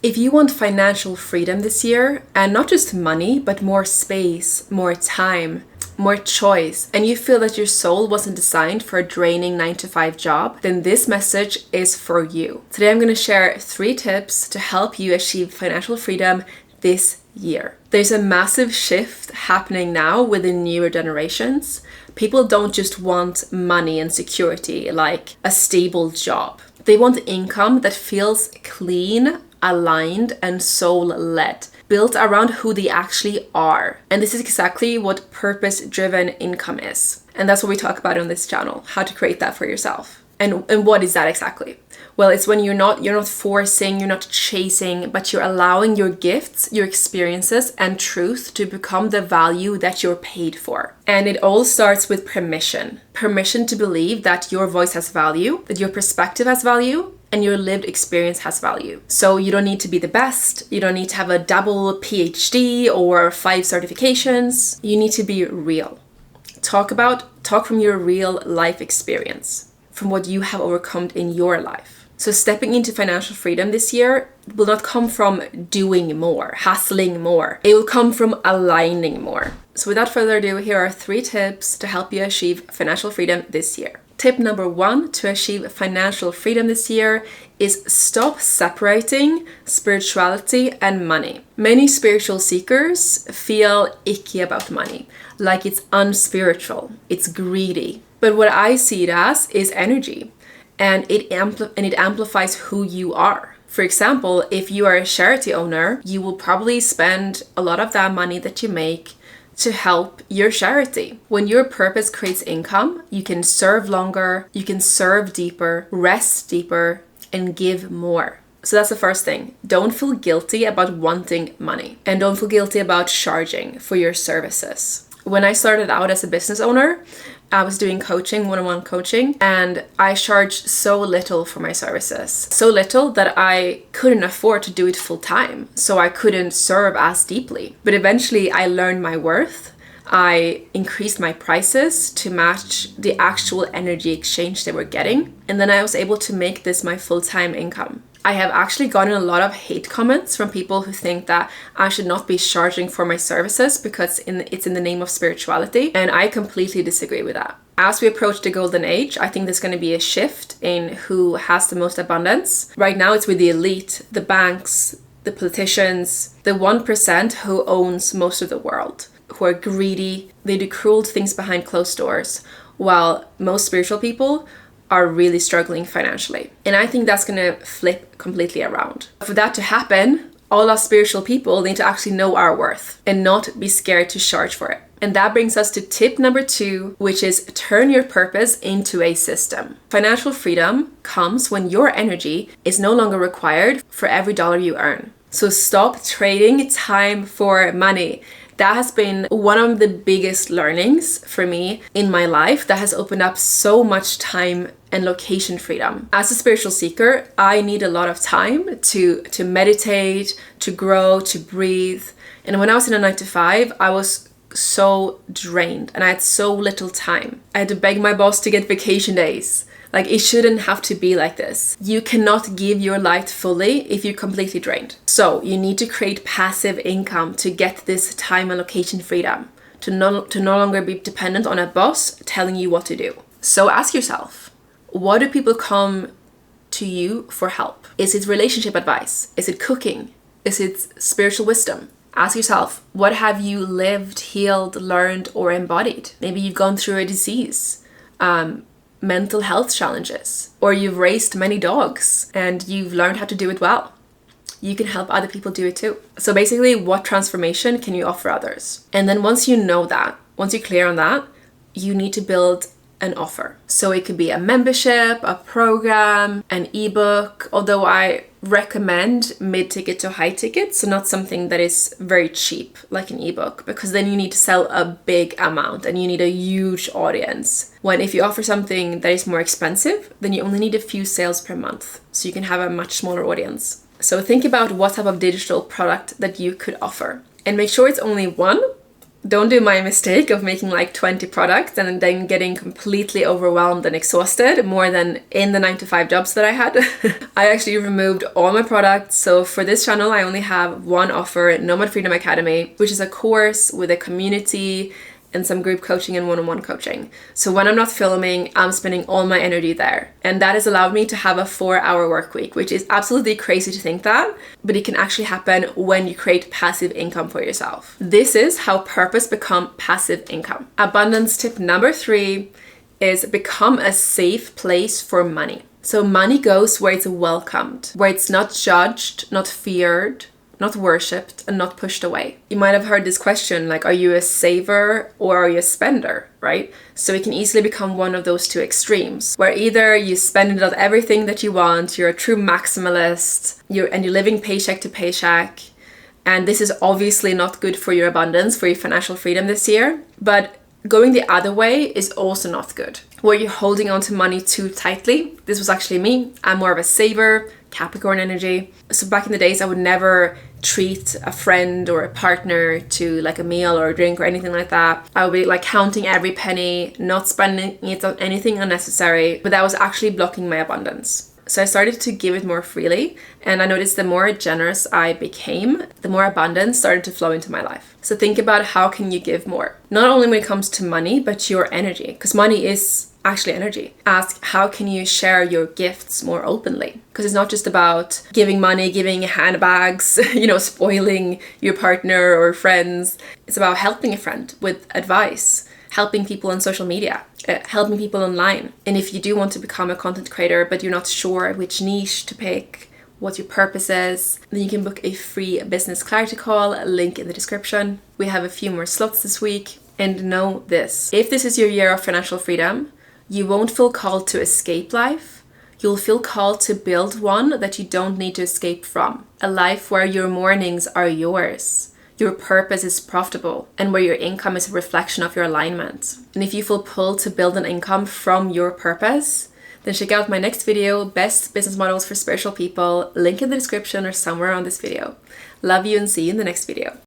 If you want financial freedom this year, and not just money, but more space, more time, more choice, and you feel that your soul wasn't designed for a draining 9-to-5 job, then this message is for you. Today I'm going to share 3 tips to help you achieve financial freedom this year. There's a massive shift happening now with the newer generations. People don't just want money and security, like a stable job. They want income that feels clean, aligned, and soul-led, built around who they actually are. And this is exactly what purpose-driven income is. And that's what we talk about on this channel, how to create that for yourself. And what is that exactly? Well, it's when you're not forcing, you're not chasing, but you're allowing your gifts, your experiences, and truth to become the value that you're paid for. And it all starts with permission. Permission to believe that your voice has value, that your perspective has value, and your lived experience has value. So you don't need to be the best. You don't need to have a double PhD or 5 certifications. You need to be real. Talk from your real life experience, from what you have overcome in your life. So stepping into financial freedom this year will not come from doing more, hustling more. It will come from aligning more. So without further ado, here are 3 tips to help you achieve financial freedom this year. Tip number 1 to achieve financial freedom this year is stop separating spirituality and money. Many spiritual seekers feel icky about money, like it's unspiritual, it's greedy. But what I see it as is energy, and it amplifies who you are. For example, if you are a charity owner, you will probably spend a lot of that money that you make to help your charity. When your purpose creates income, you can serve longer, you can serve deeper, rest deeper, and give more. So that's the first thing. Don't feel guilty about wanting money, and don't feel guilty about charging for your services. When I started out as a business owner, I was doing coaching, one-on-one coaching, and I charged so little for my services. So little that I couldn't afford to do it full time. So I couldn't serve as deeply. But eventually I learned my worth. I increased my prices to match the actual energy exchange they were getting. And then I was able to make this my full-time income. I have actually gotten a lot of hate comments from people who think that I should not be charging for my services because it's in the name of spirituality. And I completely disagree with that. As we approach the golden age, I think there's going to be a shift in who has the most abundance. Right now it's with the elite, the banks, the politicians, the 1% who owns most of the world, who are greedy. They do cruel things behind closed doors, while most spiritual people are really struggling financially. And I think that's gonna flip completely around. For that to happen, all us spiritual people need to actually know our worth and not be scared to charge for it. And that brings us to tip number 2, which is turn your purpose into a system. Financial freedom comes when your energy is no longer required for every dollar you earn. So stop trading time for money. That has been one of the biggest learnings for me in my life that has opened up so much time and location freedom. As a spiritual seeker, I need a lot of time to meditate, to grow, to breathe. And when I was in a 9-to-5, I was so drained and I had so little time. I had to beg my boss to get vacation days. Like, it shouldn't have to be like this. You cannot give your life fully if you're completely drained. So you need to create passive income to get this time and location freedom, to no longer be dependent on a boss telling you what to do. So ask yourself, what do people come to you for help? Is it relationship advice? Is it cooking? Is it spiritual wisdom? Ask yourself, what have you lived, healed, learned, or embodied? Maybe you've gone through a disease, mental health challenges, or you've raised many dogs and you've learned how to do it well. You can help other people do it too. So basically, what transformation can you offer others? And then once you know that, once you're clear on that, you need to build an offer. So it could be a membership, a program, an ebook, although I recommend mid-ticket to high ticket, so not something that is very cheap like an ebook, because then you need to sell a big amount and you need a huge audience. When if you offer something that is more expensive, then you only need a few sales per month, so you can have a much smaller audience. So think about what type of digital product that you could offer and make sure it's only one Don't do my mistake of making like 20 products and then getting completely overwhelmed and exhausted more than in the 9-to-5 jobs that I had. I actually removed all my products. So for this channel, I only have one offer, Nomad Freedom Academy, which is a course with a community and some group coaching and one-on-one coaching. So when I'm not filming, I'm spending all my energy there. And that has allowed me to have a 4-hour work week, which is absolutely crazy to think that, but it can actually happen when you create passive income for yourself. This is how purpose become passive income. Abundance tip number 3 is become a safe place for money. So money goes where it's welcomed, where it's not judged, not feared, not worshipped, and not pushed away. You might have heard this question, like, are you a saver or are you a spender, right? So it can easily become one of those two extremes, where either you spend it on everything that you want, you're a true maximalist, you're living paycheck to paycheck, and this is obviously not good for your abundance, for your financial freedom this year. But going the other way is also not good, where you're holding on to money too tightly. This was actually me. I'm more of a saver, Capricorn energy. So back in the days, I would never treat a friend or a partner to like a meal or a drink or anything like that. I would be like counting every penny, not spending it on anything unnecessary, but that was actually blocking my abundance. So I started to give it more freely, and I noticed the more generous I became, the more abundance started to flow into my life. So think about how can you give more? Not only when it comes to money, but your energy, because money is actually energy. Ask how can you share your gifts more openly? Because it's not just about giving money, giving handbags, spoiling your partner or friends. It's about helping a friend with advice, helping people on social media, helping people online. And if you do want to become a content creator, but you're not sure which niche to pick, what your purpose is, then you can book a free business clarity call, link in the description. We have a few more slots this week. And know this, if this is your year of financial freedom, you won't feel called to escape life. You'll feel called to build one that you don't need to escape from. A life where your mornings are yours, your purpose is profitable, and where your income is a reflection of your alignment. And if you feel pulled to build an income from your purpose, then check out my next video, Best Business Models for Spiritual People, link in the description or somewhere on this video. Love you and see you in the next video.